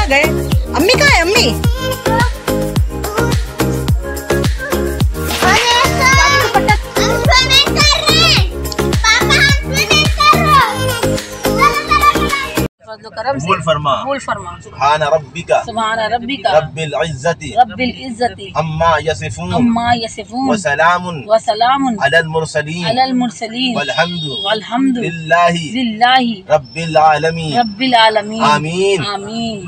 गए। अम्मी कहाँ है? अम्मी कबूल फरमा सुभान रब्बिका रब्बिल इज्जति अम्मा यसिफून व सलामुन अलल मुरसलीन वल्हम्दु लिल्लाहि रब्बिल आलमीन आमीन।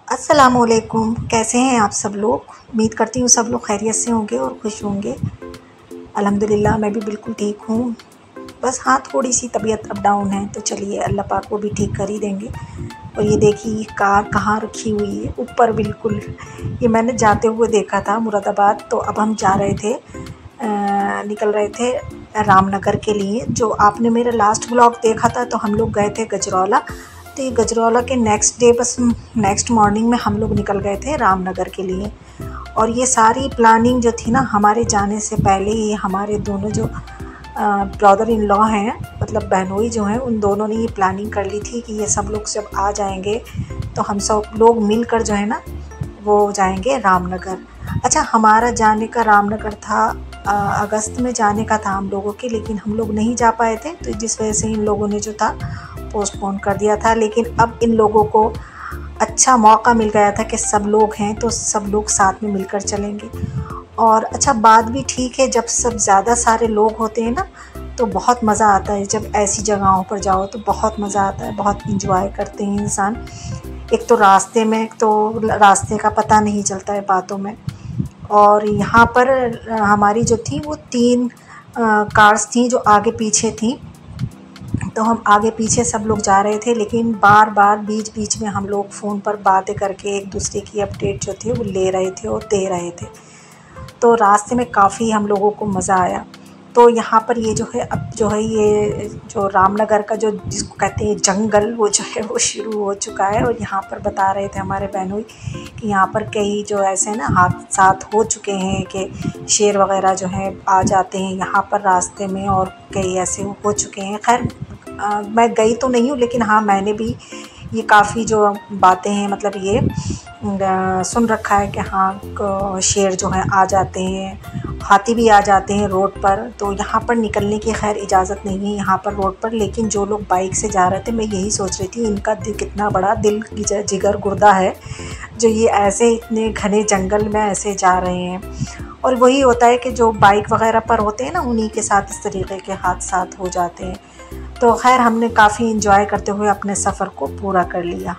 अस्सलामुअलैकुम, कैसे हैं आप सब लोग? उम्मीद करती हूँ सब लोग खैरियत से होंगे और खुश होंगे। अल्हम्दुलिल्लाह मैं भी बिल्कुल ठीक हूँ। बस हाँ, थोड़ी सी तबीयत अप डाउन है, तो चलिए अल्लाह पाक को भी ठीक कर ही देंगे। और ये देखिए कार कहाँ रखी हुई है, ऊपर बिल्कुल। ये मैंने जाते हुए देखा था मुरादाबाद। तो अब हम जा रहे थे, निकल रहे थे रामनगर के लिए। जो आपने मेरा लास्ट व्लॉग देखा था, तो हम लोग गए थे गजरौला। तो ये गजरौला के नेक्स्ट डे, बस नेक्स्ट मॉर्निंग में हम लोग निकल गए थे रामनगर के लिए। और ये सारी प्लानिंग जो थी ना, हमारे जाने से पहले ही हमारे दोनों जो ब्रदर इन लॉ हैं, मतलब बहनोई जो हैं, उन दोनों ने ये प्लानिंग कर ली थी कि ये सब लोग जब आ जाएंगे तो हम सब लोग मिलकर जो है ना वो जाएंगे रामनगर। अच्छा, हमारा जाने का रामनगर था, अगस्त में जाने का था हम लोगों के, लेकिन हम लोग नहीं जा पाए थे, तो जिस वजह से इन लोगों ने जो था पोस्टपोन कर दिया था। लेकिन अब इन लोगों को अच्छा मौका मिल गया था कि सब लोग हैं तो सब लोग साथ में मिलकर चलेंगे। और अच्छा, बात भी ठीक है, जब सब ज़्यादा सारे लोग होते हैं ना तो बहुत मज़ा आता है। जब ऐसी जगहों पर जाओ तो बहुत मज़ा आता है, बहुत इंजॉय करते हैं इंसान। एक तो रास्ते में, एक तो रास्ते का पता नहीं चलता है बातों में। और यहाँ पर हमारी जो थी वो 3 कार्स थी जो आगे पीछे थी। तो हम आगे पीछे सब लोग जा रहे थे, लेकिन बार बार बीच बीच में हम लोग फ़ोन पर बातें करके एक दूसरे की अपडेट जो थी वो ले रहे थे और दे रहे थे। तो रास्ते में काफ़ी हम लोगों को मज़ा आया। तो यहाँ पर ये जो है, अब जो है ये जो रामनगर का जो जिसको कहते हैं जंगल, वो जो है वो शुरू हो चुका है। और यहाँ पर बता रहे थे हमारे बहनोई कि यहाँ पर कई जो ऐसे ना हादसात हो चुके हैं कि शेर वगैरह जो है आ जाते हैं यहाँ पर रास्ते में, और कई ऐसे हो चुके हैं। खैर मैं गई तो नहीं हूँ, लेकिन हाँ मैंने भी ये काफ़ी जो बातें हैं, मतलब ये सुन रखा है कि हाँ शेर जो है आ जाते हैं, हाथी भी आ जाते हैं रोड पर। तो यहाँ पर निकलने की खैर इजाज़त नहीं है यहाँ पर रोड पर। लेकिन जो लोग बाइक से जा रहे थे, मैं यही सोच रही थी इनका कितना बड़ा दिल जिगर गुर्दा है जो ये ऐसे इतने घने जंगल में ऐसे जा रहे हैं। और वही होता है कि जो बाइक वगैरह पर होते हैं ना, उन्हीं के साथ इस तरीके के हादसात हो जाते हैं। तो खैर हमने काफ़ी इंजॉय करते हुए अपने सफ़र को पूरा कर लिया।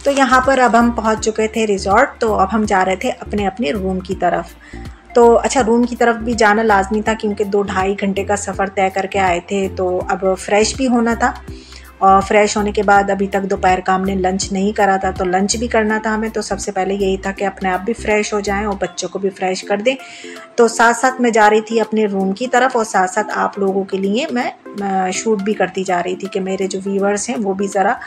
तो यहाँ पर अब हम पहुँच चुके थे रिज़ॉर्ट। तो अब हम जा रहे थे अपने अपने रूम की तरफ। तो अच्छा, रूम की तरफ भी जाना लाजमी था क्योंकि 2-2.5 घंटे का सफ़र तय करके आए थे। तो अब फ्रेश भी होना था, और फ्रेश होने के बाद अभी तक दोपहर का हमने लंच नहीं करा था, तो लंच भी करना था हमें। तो सबसे पहले यही था कि अपने आप भी फ़्रेश हो जाएं और बच्चों को भी फ्रेश कर दें। तो साथ साथ मैं जा रही थी अपने रूम की तरफ, और साथ साथ आप लोगों के लिए मैं शूट भी करती जा रही थी कि मेरे जो व्यूअर्स हैं वो भी ज़रा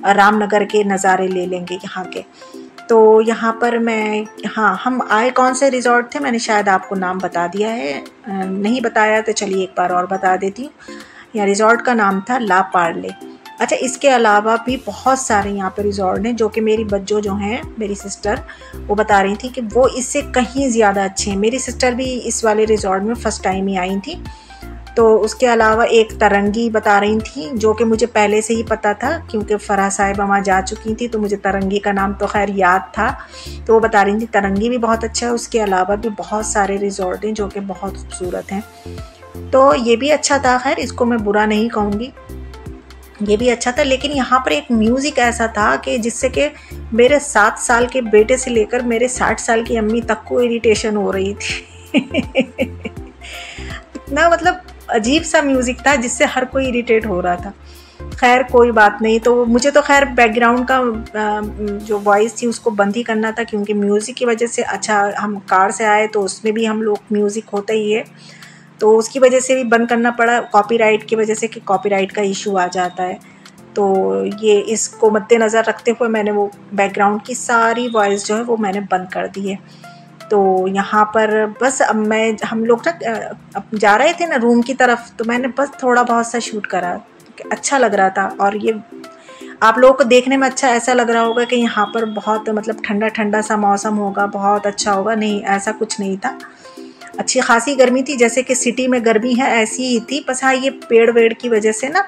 रामनगर के नज़ारे ले लेंगे यहाँ के। तो यहाँ पर हाँ, हम आए कौन से रिज़ॉर्ट थे, मैंने शायद आपको नाम बता दिया है, नहीं बताया तो चलिए एक बार और बता देती हूँ। यहाँ रिज़ॉर्ट का नाम था ला पार्ले। अच्छा, इसके अलावा भी बहुत सारे यहाँ पर रिज़ॉर्ट हैं जो कि मेरी बच्चों जो हैं, मेरी सिस्टर, वो बता रही थी कि वो इससे कहीं ज़्यादा अच्छे हैं। मेरी सिस्टर भी इस वाले रिज़ॉर्ट में फ़र्स्ट टाइम ही आई थी। तो उसके अलावा एक तरंगी बता रही थी, जो कि मुझे पहले से ही पता था क्योंकि फ़राह साहिबा वहाँ जा चुकी थी, तो मुझे तरंगी का नाम तो खैर याद था। तो वो बता रही थी तरंगी भी बहुत अच्छा है। उसके अलावा भी बहुत सारे रिज़ॉर्ट हैं जो कि बहुत खूबसूरत हैं। तो ये भी अच्छा था, खैर इसको मैं बुरा नहीं कहूँगी। ये भी अच्छा था। लेकिन यहाँ पर एक म्यूज़िक ऐसा था कि जिससे कि मेरे 7 साल के बेटे से लेकर मेरे 60 साल की अम्मी तक को इरिटेशन हो रही थी। इतना मतलब अजीब सा म्यूज़िक था जिससे हर कोई इरिटेट हो रहा था। खैर कोई बात नहीं, तो मुझे तो खैर बैकग्राउंड का जो वॉइस थी उसको बंद ही करना था, क्योंकि म्यूज़िक की वजह से, अच्छा हम कार से आए तो उसमें भी हम लोग म्यूज़िक होता ही है, तो उसकी वजह से भी बंद करना पड़ा, कॉपीराइट की वजह से, कि कॉपीराइट का इशू आ जाता है। तो ये इसको मद्देनज़र रखते हुए मैंने वो बैकग्राउंड की सारी वॉइस जो है वो मैंने बंद कर दी है। तो यहाँ पर बस अब हम लोग ना अब जा रहे थे ना रूम की तरफ, तो मैंने बस थोड़ा बहुत सा शूट करा, अच्छा लग रहा था। और ये आप लोगों को देखने में अच्छा ऐसा लग रहा होगा कि यहाँ पर बहुत मतलब ठंडा ठंडा सा मौसम होगा, बहुत अच्छा होगा, नहीं ऐसा कुछ नहीं था। अच्छी खासी गर्मी थी, जैसे कि सिटी में गर्मी है ऐसी ही थी। बस हाँ, ये पेड़ वेड़ की वजह से ना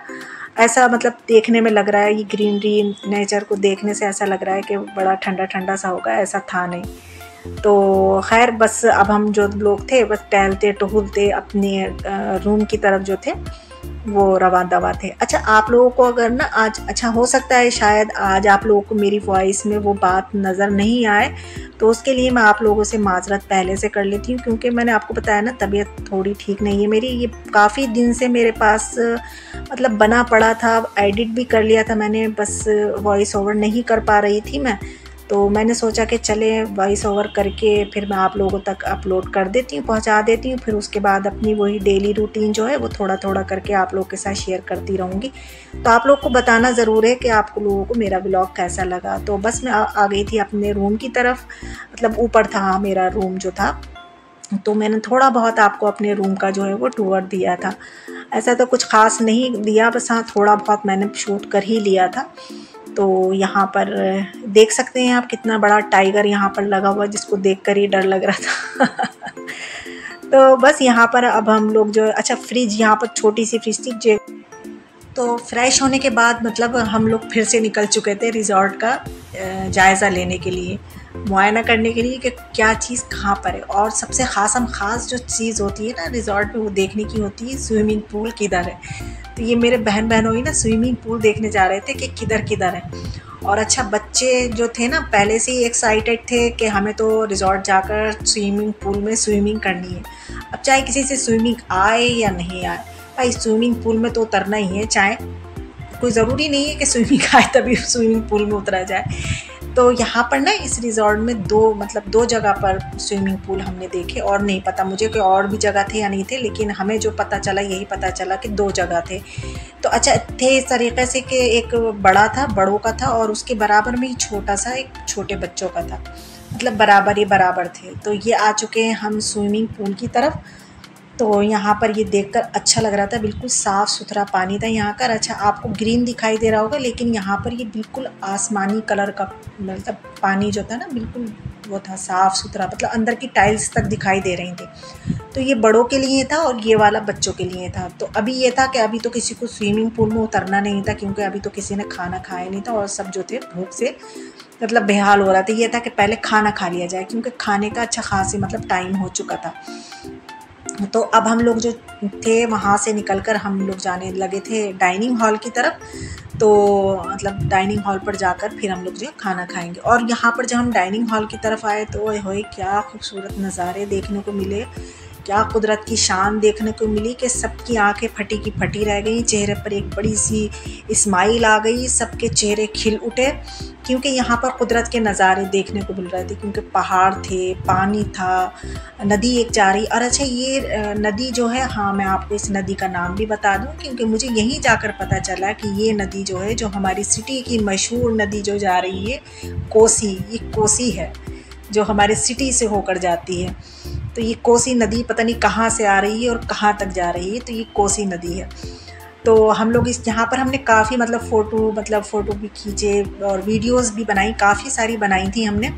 ऐसा मतलब देखने में लग रहा है, ये ग्रीनरी नेचर को देखने से ऐसा लग रहा है कि बड़ा ठंडा ठंडा सा होगा, ऐसा था नहीं। तो खैर बस अब हम जो लोग थे बस टहलते टहलते अपने रूम की तरफ जो थे वो रवा दवा थे। अच्छा, आप लोगों को अगर ना आज, अच्छा हो सकता है शायद आज आप लोगों को मेरी वॉइस में वो बात नज़र नहीं आए, तो उसके लिए मैं आप लोगों से माजरत पहले से कर लेती हूँ, क्योंकि मैंने आपको बताया ना तबीयत थोड़ी ठीक नहीं है मेरी। ये काफ़ी दिन से मेरे पास मतलब बना पड़ा था, एडिट भी कर लिया था मैंने, बस वॉइस ओवर नहीं कर पा रही थी मैं। तो मैंने सोचा कि चले वॉइस ओवर करके फिर मैं आप लोगों तक अपलोड कर देती हूँ, पहुँचा देती हूँ, फिर उसके बाद अपनी वही डेली रूटीन जो है वो थोड़ा थोड़ा करके आप लोगों के साथ शेयर करती रहूँगी। तो आप लोग को बताना ज़रूर है कि आप लोगों को मेरा व्लॉग कैसा लगा। तो बस मैं आ गई थी अपने रूम की तरफ, मतलब ऊपर था मेरा रूम जो था, तो मैंने थोड़ा बहुत आपको अपने रूम का जो है वो टूर दिया था। ऐसा तो कुछ ख़ास नहीं दिया, बस हाँ थोड़ा बहुत मैंने शूट कर ही लिया था। तो यहाँ पर देख सकते हैं आप कितना बड़ा टाइगर यहाँ पर लगा हुआ, जिसको देखकर ही डर लग रहा था। तो बस यहाँ पर अब हम लोग जो, अच्छा फ्रिज, यहाँ पर छोटी सी फ्रिज थी। तो फ्रेश होने के बाद मतलब हम लोग फिर से निकल चुके थे रिज़ॉर्ट का जायज़ा लेने के लिए, मुआयना करने के लिए कि क्या चीज़ कहाँ पर है। और सबसे ख़ास जो चीज़ होती है ना रिज़ॉर्ट में, वो देखने की होती है स्विमिंग पूल किधर है। तो ये मेरे बहनों ही ना स्विमिंग पूल देखने जा रहे थे कि किधर है। और अच्छा, बच्चे जो थे ना पहले से ही एक्साइटेड थे कि हमें तो रिज़ॉर्ट जाकर स्विमिंग पूल में स्विमिंग करनी है। अब चाहे किसी से स्विमिंग आए या नहीं आए, भाई स्विमिंग पूल में तो उतरना ही है, चाहे कोई ज़रूरी नहीं है कि स्विमिंग आए तभी स्विमिंग पूल में उतरा जाए। तो यहाँ पर ना इस रिज़ॉर्ट में दो जगह पर स्विमिंग पूल हमने देखे, और नहीं पता मुझे कि और भी जगह थे या नहीं थे, लेकिन हमें जो पता चला यही पता चला कि 2 जगह थे। तो अच्छा थे इस तरीक़े से कि एक बड़ा था, बड़ों का था, और उसके बराबर में ही छोटा सा एक छोटे बच्चों का था, मतलब बराबर थे। तो ये आ चुके हैं हम स्विमिंग पूल की तरफ। तो यहाँ पर ये देखकर अच्छा लग रहा था, बिल्कुल साफ़ सुथरा पानी था यहाँ का। अच्छा, आपको ग्रीन दिखाई दे रहा होगा, लेकिन यहाँ पर ये बिल्कुल आसमानी कलर का मतलब पानी जो था ना, बिल्कुल वो था साफ़ सुथरा, मतलब अंदर की टाइल्स तक दिखाई दे रही थी। तो ये बड़ों के लिए था और ये वाला बच्चों के लिए था। तो अभी ये था कि अभी तो किसी को स्विमिंग पूल में उतरना नहीं था, क्योंकि अभी तो किसी ने खाना खाया नहीं था और सब जो थे भूख से मतलब बेहाल हो रहा था। ये था कि पहले खाना खा लिया जाए, क्योंकि खाने का अच्छा खासी मतलब टाइम हो चुका था। तो अब हम लोग जो थे वहाँ से निकलकर हम लोग जाने लगे थे डाइनिंग हॉल की तरफ। तो मतलब डाइनिंग हॉल पर जाकर फिर हम लोग जो खाना खाएंगे। और यहाँ पर जब हम डाइनिंग हॉल की तरफ आए तो ओए क्या खूबसूरत नज़ारे देखने को मिले, क्या कुदरत की शान देखने को मिली कि सबकी आंखें फटी की फटी रह गई, चेहरे पर एक बड़ी सी स्माइल आ गई, सबके चेहरे खिल उठे, क्योंकि यहाँ पर कुदरत के नज़ारे देखने को मिल रहे थे। क्योंकि पहाड़ थे, पानी था, नदी एक जा रही। और अच्छा, ये नदी जो है, हाँ मैं आपको इस नदी का नाम भी बता दूँ, क्योंकि मुझे यहीं जाकर पता चला कि ये नदी जो है, जो हमारी सिटी की मशहूर नदी जो जा रही है कोसी, ये कोसी है जो हमारे सिटी से होकर जाती है। तो ये कोसी नदी पता नहीं कहाँ से आ रही है और कहाँ तक जा रही है, तो ये कोसी नदी है। तो हम लोग इस यहाँ पर हमने काफ़ी मतलब फ़ोटो भी खींचे और वीडियोस भी बनाई, काफ़ी सारी बनाई थी हमने।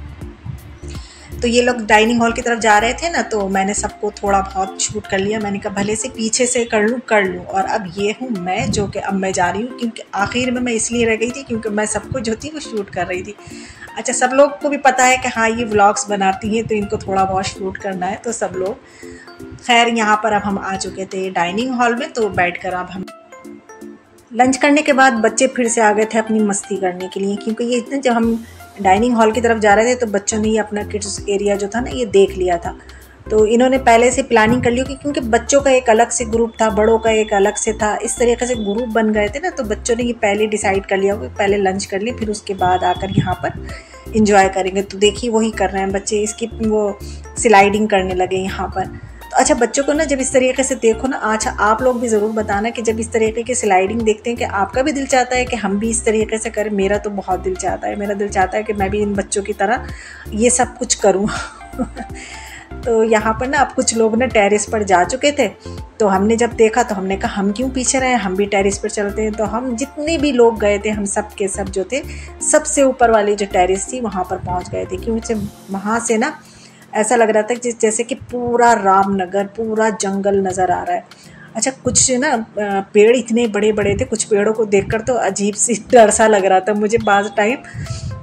तो ये लोग डाइनिंग हॉल की तरफ जा रहे थे ना, तो मैंने सबको थोड़ा बहुत शूट कर लिया। मैंने कहा भले से पीछे से कर लूँ। और अब ये हूँ मैं, जो कि अब मैं जा रही हूँ, क्योंकि आखिर में मैं इसलिए रह गई थी क्योंकि मैं सबको जो थी वो शूट कर रही थी। अच्छा, सब लोग को भी पता है कि हाँ ये व्लॉग्स बनाती हैं तो इनको थोड़ा बहुत शूट करना है, तो सब लोग खैर यहाँ पर अब हम आ चुके थे डाइनिंग हॉल में। तो बैठकर अब हम लंच करने के बाद बच्चे फिर से आ गए थे अपनी मस्ती करने के लिए, क्योंकि ये इतने, जब हम डाइनिंग हॉल की तरफ जा रहे थे तो बच्चों ने ये अपना किड्स एरिया जो था ना ये देख लिया था। तो इन्होंने पहले से प्लानिंग कर ली कि क्योंकि बच्चों का एक अलग से ग्रुप था, बड़ों का एक अलग से था, इस तरीके से ग्रुप बन गए थे ना, तो बच्चों ने ये पहले डिसाइड कर लिया कि पहले लंच कर लें फिर उसके बाद आकर यहाँ पर इंजॉय करेंगे। तो देखिए वही कर रहे हैं बच्चे, इसकी वो स्लाइडिंग करने लगे यहाँ पर। तो अच्छा, बच्चों को ना जब इस तरीके से देखो ना, अच्छा आप लोग भी ज़रूर बताना कि जब इस तरीके की स्लाइडिंग देखते हैं कि आपका भी दिल चाहता है कि हम भी इस तरीके से करें। मेरा तो बहुत दिल चाहता है, मेरा दिल चाहता है कि मैं भी इन बच्चों की तरह ये सब कुछ करूँ। तो यहाँ पर ना अब कुछ लोग ना टेरेस पर जा चुके थे, तो हमने जब देखा तो हमने कहा हम क्यों पीछे रहे, हम भी टेरेस पर चलते हैं। तो हम जितने भी लोग गए थे, हम सब के सब जो थे, सबसे ऊपर वाली जो टेरेस थी वहाँ पर पहुँच गए थे, क्योंकि वहाँ से ना ऐसा लग रहा था कि जैसे कि पूरा रामनगर, पूरा जंगल नज़र आ रहा है। अच्छा, कुछ ना पेड़ इतने बड़े बड़े थे, कुछ पेड़ों को देखकर तो अजीब सी डर सा लग रहा था मुझे बाज़ टाइम।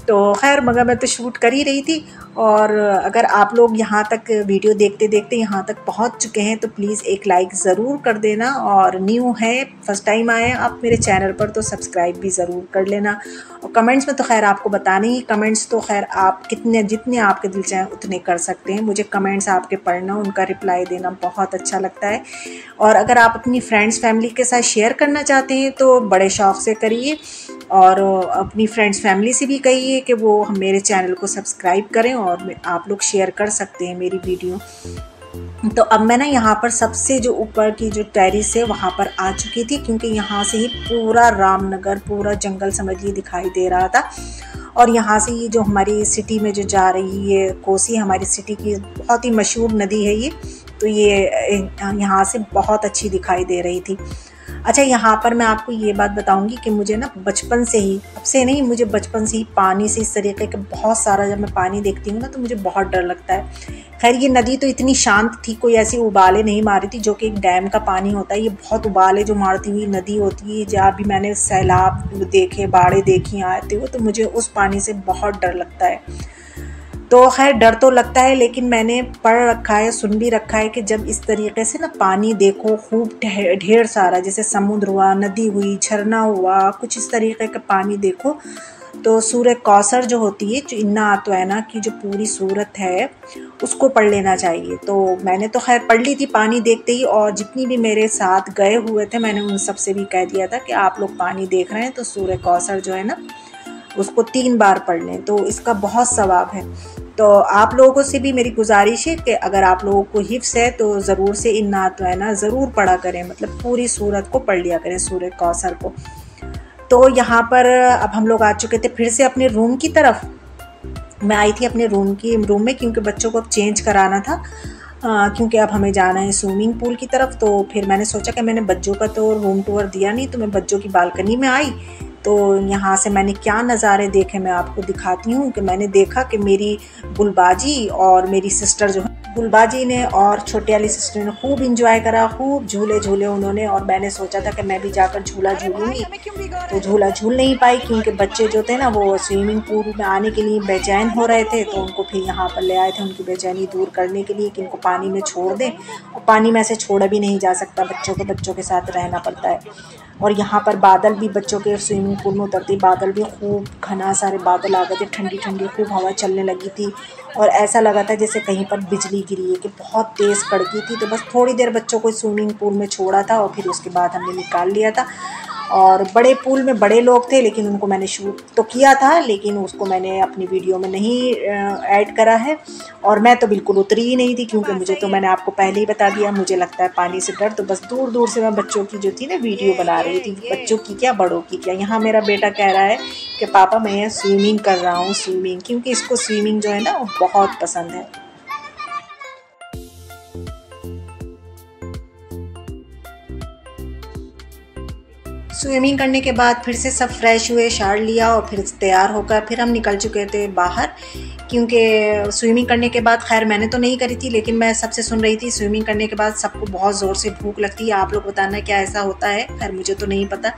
तो खैर मगर मैं तो शूट कर ही रही थी। और अगर आप लोग यहाँ तक वीडियो देखते देखते यहाँ तक पहुँच चुके हैं तो प्लीज़ एक लाइक ज़रूर कर देना, और न्यू है, फर्स्ट टाइम आए हैं आप मेरे चैनल पर तो सब्सक्राइब भी ज़रूर कर लेना। और कमेंट्स में तो खैर आपको बताने ही, कमेंट्स तो खैर आप जितने आपके दिल चाहें उतने कर सकते हैं। मुझे कमेंट्स आपके पढ़ना, उनका रिप्लाई देना बहुत अच्छा लगता है। और अगर आप अपनी फ्रेंड्स फैमिली के साथ शेयर करना चाहते हैं तो बड़े शौक़ से करिए, और अपनी फ्रेंड्स फैमिली से भी कहिए कि वो मेरे चैनल को सब्सक्राइब करें, और आप लोग शेयर कर सकते हैं मेरी वीडियो। तो अब मैं ना यहाँ पर सबसे जो ऊपर की जो टेरेस है वहाँ पर आ चुकी थी, क्योंकि यहाँ से ही पूरा रामनगर, पूरा जंगल समझिए दिखाई दे रहा था। और यहाँ से ये जो हमारी सिटी में जो जा रही है कोसी, हमारी सिटी की बहुत ही मशहूर नदी है ये, तो ये यहाँ से बहुत अच्छी दिखाई दे रही थी। अच्छा, यहाँ पर मैं आपको ये बात बताऊंगी कि मुझे ना बचपन से ही, अब से नहीं, मुझे बचपन से ही पानी से इस तरीके के बहुत सारा, जब मैं पानी देखती हूँ ना तो मुझे बहुत डर लगता है। खैर ये नदी तो इतनी शांत थी, कोई ऐसी उबाले नहीं मारी थी जो कि एक डैम का पानी होता है। ये बहुत उबाले जो मारती हुई नदी होती है। जहाँ भी मैंने सैलाब देखे, बाढ़ें देखी आते हुए, तो मुझे उस पानी से बहुत डर लगता है। तो खैर डर तो लगता है, लेकिन मैंने पढ़ रखा है, सुन भी रखा है कि जब इस तरीके से ना पानी देखो खूब ढेर सारा, जैसे समुद्र हुआ, नदी हुई, झरना हुआ, कुछ इस तरीके का पानी देखो, तो सूरह कौसर जो होती है, जो इन्ना आतवैना की जो पूरी सूरत है उसको पढ़ लेना चाहिए। तो मैंने तो खैर पढ़ ली थी पानी देखते ही, और जितनी भी मेरे साथ गए हुए थे मैंने उन सब से भी कह दिया था कि आप लोग पानी देख रहे हैं तो सूरह कौसर जो है ना उसको 3 बार पढ़ लें, तो इसका बहुत सवाब है। तो आप लोगों से भी मेरी गुजारिश है कि अगर आप लोगों को हिफ्स है तो ज़रूर से इन्ना आतवैना ज़रूर पढ़ा करें, मतलब पूरी सूरत को पढ़ लिया करें, सूरह कौसर को। तो यहाँ पर अब हम लोग आ चुके थे फिर से अपने रूम की तरफ। मैं आई थी अपने रूम में, क्योंकि बच्चों को अब चेंज कराना था, क्योंकि अब हमें जाना है स्विमिंग पूल की तरफ। तो फिर मैंने सोचा कि मैंने बच्चों का तो रूम टूर दिया नहीं, तो मैं बच्चों की बालकनी में आई। तो यहाँ से मैंने क्या नज़ारे देखे मैं आपको दिखाती हूँ। कि मैंने देखा कि मेरी गुलबाजी और मेरी सिस्टर जो है, गुलबाजी ने और छोटे वाली सिस्टर ने खूब इंजॉय करा, खूब झूले झूले उन्होंने। और मैंने सोचा था कि मैं भी जाकर झूला झूलूंगी, तो झूला झूल नहीं पाई, क्योंकि बच्चे जो थे ना वो स्विमिंग पूल में आने के लिए बेचैन हो रहे थे। तो उनको फिर यहाँ पर ले आए थे उनकी बेचैनी दूर करने के लिए कि इनको पानी में छोड़ दें, और पानी में से छोड़ा भी नहीं जा सकता, बच्चों के साथ रहना पड़ता है। और यहाँ पर बादल भी बच्चों के स्विमिंग पूल में उतरते बादल भी खूब घना सारे बादल आ गए थे, ठंडी ठंडी खूब हवा चलने लगी थी, और ऐसा लगा था जैसे कहीं पर बिजली गिरी है, कि बहुत तेज़ कड़की थी। तो बस थोड़ी देर बच्चों को स्विमिंग पूल में छोड़ा था और फिर उसके बाद हमने निकाल लिया था। और बड़े पूल में बड़े लोग थे, लेकिन उनको मैंने शूट तो किया था, लेकिन उसको मैंने अपनी वीडियो में नहीं ऐड करा है। और मैं तो बिल्कुल उतरी ही नहीं थी, क्योंकि मुझे तो मैंने आपको पहले ही बता दिया, मुझे लगता है पानी से डर। तो बस दूर दूर से मैं बच्चों की जो थी ना वीडियो बना रही थी, बच्चों की क्या बड़ों की क्या। यहाँ मेरा बेटा कह रहा है कि पापा मैं यहाँ स्विमिंग कर रहा हूँ, स्विमिंग, क्योंकि इसको स्विमिंग जो है ना वो बहुत पसंद है। स्विमिंग करने के बाद फिर से सब फ्रेश हुए, शावर लिया और फिर तैयार होकर फिर हम निकल चुके थे बाहर, क्योंकि स्विमिंग करने के बाद, खैर मैंने तो नहीं करी थी लेकिन मैं सबसे सुन रही थी स्विमिंग करने के बाद सबको बहुत ज़ोर से भूख लगती है। आप लोग बताना क्या ऐसा होता है, खैर मुझे तो नहीं पता।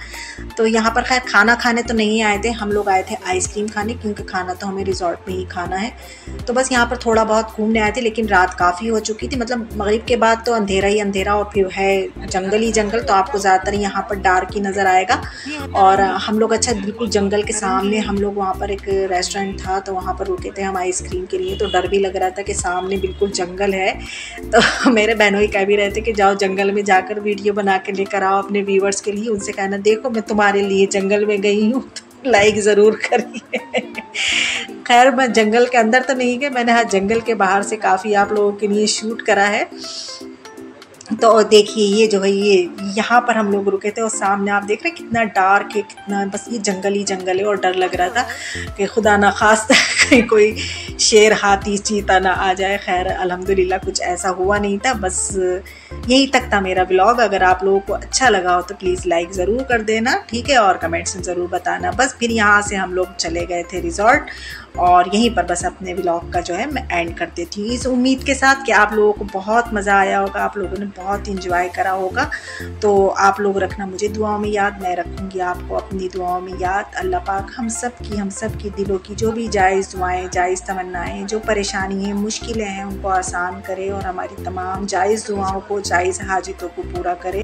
तो यहाँ पर खैर खाना खाने तो नहीं आए थे हम लोग, आए थे आइसक्रीम खाने, क्योंकि खाना तो हमें रिजॉर्ट में ही खाना है। तो बस यहाँ पर थोड़ा बहुत घूमने आए थे, लेकिन रात काफ़ी हो चुकी थी, मतलब मगरिब के बाद तो अंधेरा ही अंधेरा और फिर है जंगल ही जंगल, तो आपको ज़्यादातर यहाँ पर डार्क ही नज़र आएगा। और हम लोग अच्छा बिल्कुल जंगल के सामने, हम लोग वहाँ पर एक रेस्टोरेंट था तो वहाँ पर रुके थे हम आइसक्रीम के लिए। तो डर भी लग रहा था कि सामने बिल्कुल जंगल है। तो मेरे बहनों ही कह भी रहे थे कि जाओ जंगल में जाकर वीडियो बना के लेकर आओ अपने व्यूवर्स के लिए, उनसे कहना देखो मैं तुम्हारे लिए जंगल में गई हूँ, तो लाइक ज़रूर करिए। खैर मैं जंगल के अंदर तो नहीं गई, मैंने हाँ जंगल के बाहर से काफ़ी आप लोगों के लिए शूट करा है। तो देखिए ये जो है ये यहाँ पर हम लोग रुके थे और सामने आप देख रहे हैं कितना डार्क है, कितना बस ये जंगल ही जंगल है। और डर लग रहा था कि खुदा ना खास्ता कहीं कोई शेर हाथी चीता ना आ जाए। खैर अल्हम्दुलिल्लाह कुछ ऐसा हुआ नहीं था। बस यही तक था मेरा व्लॉग। अगर आप लोगों को अच्छा लगा हो तो प्लीज़ लाइक ज़रूर कर देना, ठीक है, और कमेंट्स में ज़रूर बताना। बस फिर यहाँ से हम लोग चले गए थे रिज़ॉर्ट और यहीं पर बस अपने व्लॉग का जो है मैं एंड कर देती हूँ, इस उम्मीद के साथ कि आप लोगों को बहुत मज़ा आया होगा, आप लोगों ने बहुत इंजॉय करा होगा। तो आप लोग रखना मुझे दुआओं में याद, मैं रखूँगी आपको अपनी दुआओं में याद। अल्लाह पाक हम सब की दिलों की जो भी जायज़ दुआएं, जायज़ तमन्नाएं, जो परेशानी हैं, मुश्किलें हैं, उनको आसान करे और हमारी तमाम जायज़ दुआओं को, जायज़ हाजतों को पूरा करे।